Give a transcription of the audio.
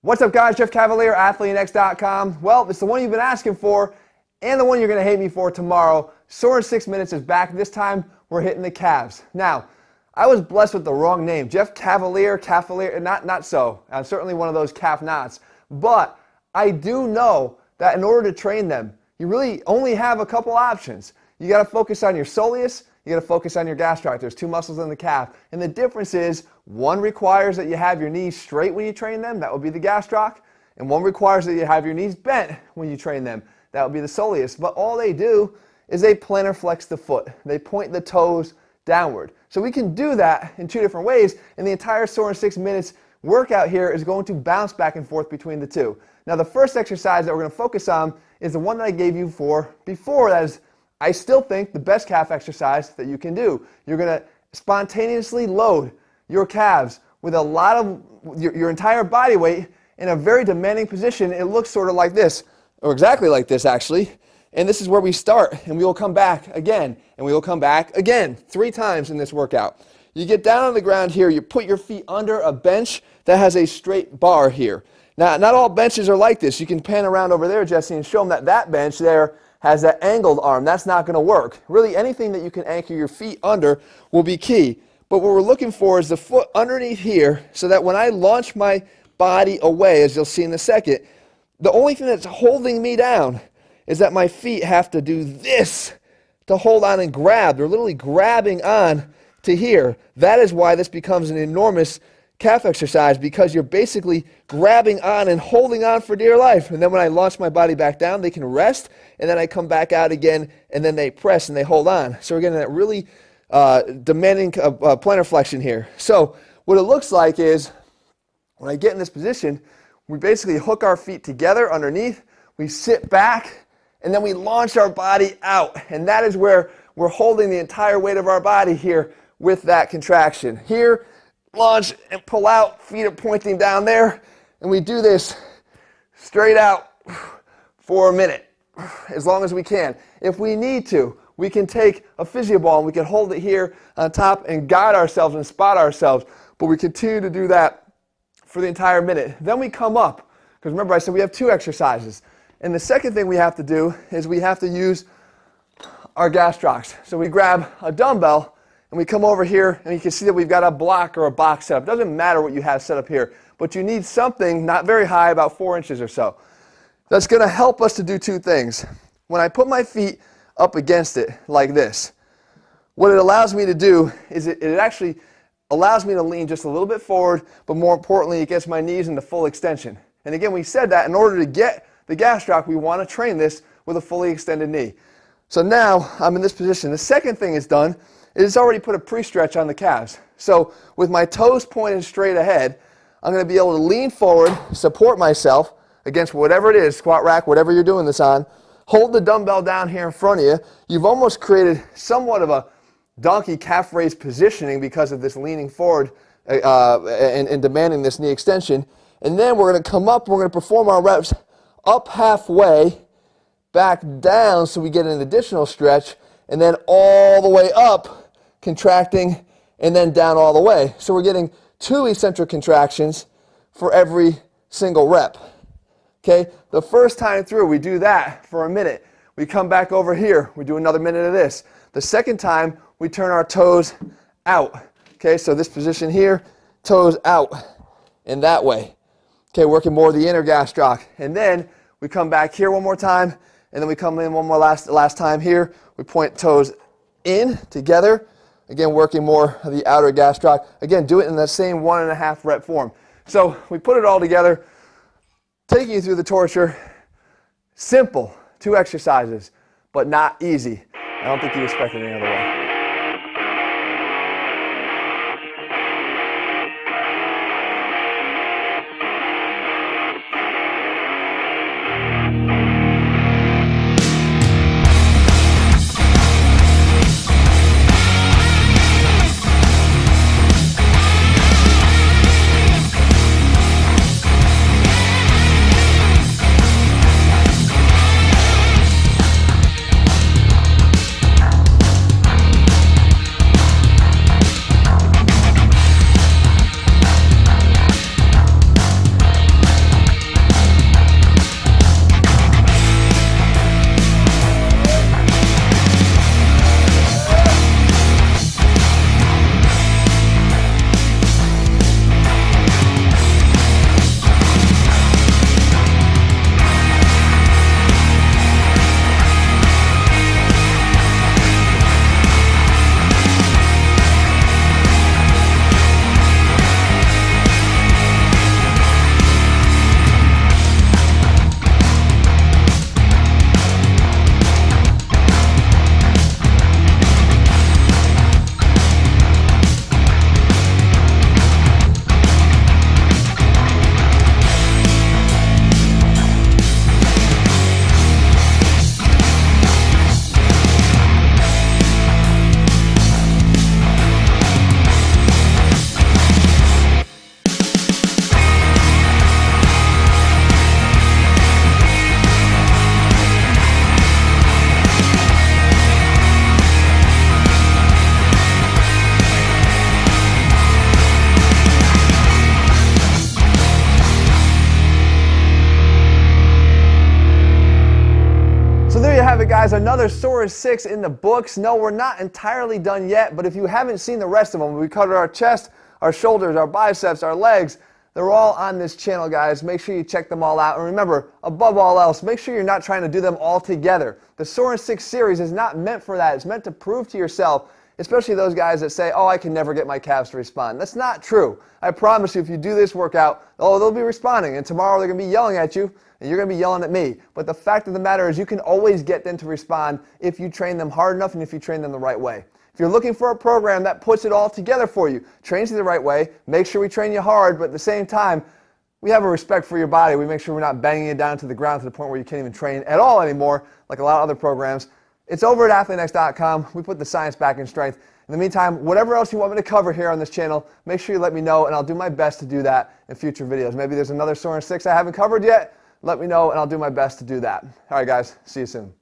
What's up, guys? Jeff Cavaliere, ATHLEAN-X.com. Well, it's the one you've been asking for and the one you're going to hate me for tomorrow. Sore in 6 minutes is back. This time, we're hitting the calves. Now, I was blessed with the wrong name. Jeff Cavaliere, not so. I'm certainly one of those calf knots. But I do know that in order to train them, you really only have a couple options. You got to focus on your soleus. You got to focus on your gastroc. There's two muscles in the calf. And the difference is, one requires that you have your knees straight when you train them. That would be the gastroc. And one requires that you have your knees bent when you train them. That would be the soleus. But all they do is they plantar flex the foot. They point the toes downward. So we can do that in two different ways. And the entire sore in 6 minutes workout here is going to bounce back and forth between the two. Now, the first exercise that we're going to focus on is the one that I gave you before. That is, I still think, the best calf exercise that you can do. You're going to spontaneously load your calves with a lot of your entire body weight in a very demanding position. It looks sort of like this, or exactly like this, actually. And this is where we start, and we will come back again, and we will come back again 3 times in this workout. You get down on the ground here, you put your feet under a bench that has a straight bar here. Now, not all benches are like this. You can pan around over there, Jesse, and show them that that bench there has that angled arm. That's not going to work. Really, anything that you can anchor your feet under will be key. But what we're looking for is the foot underneath here, so that when I launch my body away, as you'll see in a second, the only thing that's holding me down is that my feet have to do this to hold on and grab. They're literally grabbing on to here. That is why this becomes an enormous calf exercise, because you're basically grabbing on and holding on for dear life. And then when I launch my body back down, they can rest, and then I come back out again, and then they press and they hold on. So we're getting that really demanding plantar flexion here. So what it looks like is, when I get in this position, we basically hook our feet together underneath, we sit back, and then we launch our body out. And that is where we're holding the entire weight of our body here with that contraction. Here, launch and pull out, feet are pointing down there, and we do this straight out for a minute, as long as we can. If we need to, we can take a physio ball and we can hold it here on top and guide ourselves and spot ourselves, but we continue to do that for the entire minute. Then we come up, because remember I said we have 2 exercises. And the second thing we have to do is we have to use our gastrocs. So we grab a dumbbell and we come over here, and you can see that we've got a block or a box set up. It doesn't matter what you have set up here, but you need something not very high, about 4 inches or so. That's going to help us to do 2 things. When I put my feet up against it like this, what it allows me to do is it actually allows me to lean just a little bit forward, but more importantly, it gets my knees into full extension. And again, we said that in order to get the gastroc, we want to train this with a fully extended knee. So now I'm in this position. The second thing it's done is it's already put a pre-stretch on the calves. So with my toes pointed straight ahead, I'm going to be able to lean forward, support myself against whatever it is, squat rack, whatever you're doing this on, hold the dumbbell down here in front of you. You've almost created somewhat of a donkey calf raise positioning because of this leaning forward and demanding this knee extension. And then we're going to come up, we're going to perform our reps up halfway, back down so we get an additional stretch, and then all the way up, contracting, and then down all the way. So we're getting 2 eccentric contractions for every single rep. Okay, the first time through, we do that for a minute. We come back over here, we do another minute of this. The second time, we turn our toes out. Okay, so this position here, toes out, in that way. Okay, working more of the inner gastroc. And then we come back here one more time, and then we come in one more last time here. We point toes in together. Again, working more of the outer gastroc. Again, do it in the same 1.5 rep form. So we put it all together, taking you through the torture. Simple, 2 exercises, but not easy. I don't think you expect it any other way. guys, another Sora 6 in the books. No, we're not entirely done yet, but if you haven't seen the rest of them, we covered our chest, our shoulders, our biceps, our legs. They're all on this channel, guys. Make sure you check them all out. And remember, above all else, make sure you're not trying to do them all together. The Sora 6 series is not meant for that. It's meant to prove to yourself, especially those guys that say, oh, I can never get my calves to respond. That's not true. I promise you, if you do this workout, oh, they'll be responding, and tomorrow they're going to be yelling at you, and you're going to be yelling at me. But the fact of the matter is you can always get them to respond if you train them hard enough and if you train them the right way. If you're looking for a program that puts it all together for you, trains you the right way, make sure we train you hard, but at the same time, we have a respect for your body. We make sure we're not banging it down to the ground to the point where you can't even train at all anymore, like a lot of other programs. It's over at ATHLEAN-X.com. We put the science back in strength. In the meantime, whatever else you want me to cover here on this channel, make sure you let me know, and I'll do my best to do that in future videos. Maybe there's another Sora 6 I haven't covered yet. Let me know, and I'll do my best to do that. All right, guys. See you soon.